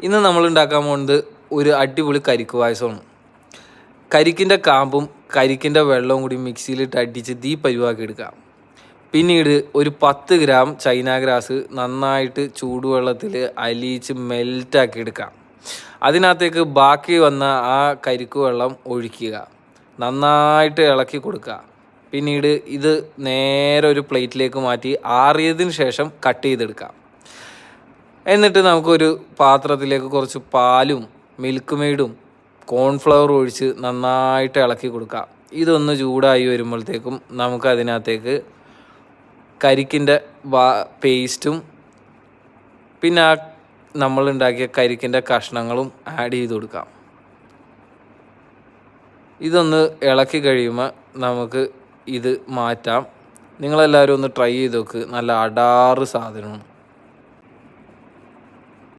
ഇന്ന് നമ്മൾ ഉണ്ടാക്കാൻ പോകുന്നത് ഒരു അടിപൊളി കരിക്ക് പായസമാണ്. കരിക്കിൻ്റെ കാമ്പും കരിക്കിൻ്റെ വെള്ളവും കൂടി മിക്സിയിലിട്ട് അടിച്ച് പരിവാക്കി എടുക്കാം. പിന്നീട് ഒരു 10 ഗ്രാം ചൈന ഗ്രാസ് നന്നായിട്ട് ചൂടുവെള്ളത്തിൽ അലിയിച്ച് മെൽറ്റാക്കി എടുക്കാം. അതിനകത്തേക്ക് ബാക്കി വന്ന ആ കരിക്ക് വെള്ളം ഒഴിക്കുക, നന്നായിട്ട് ഇളക്കി കൊടുക്കുക. പിന്നീട് ഇത് നേരെ ഒരു പ്ലേറ്റിലേക്ക് മാറ്റി ആറിയതിന് ശേഷം കട്ട് ചെയ്തെടുക്കാം. എന്നിട്ട് നമുക്കൊരു പാത്രത്തിലേക്ക് കുറച്ച് പാലും മിൽക്ക് മെയ്ഡും കോൺഫ്ലവർ ഒഴിച്ച് നന്നായിട്ട് ഇളക്കി കൊടുക്കാം. ഇതൊന്ന് ചൂടായി വരുമ്പോഴത്തേക്കും നമുക്കതിനകത്തേക്ക് കരിക്കിൻ്റെ പേസ്റ്റും പിന്നെ ആ നമ്മളുണ്ടാക്കിയ കരിക്കിൻ്റെ കഷ്ണങ്ങളും ആഡ് ചെയ്ത് കൊടുക്കാം. ഇതൊന്ന് ഇളക്കി കഴിയുമ്പോൾ നമുക്ക് ഇത് മാറ്റാം. നിങ്ങളെല്ലാവരും ഒന്ന് ട്രൈ ചെയ്ത് നോക്ക്. നല്ല അടാറ് സാധനമാണ്.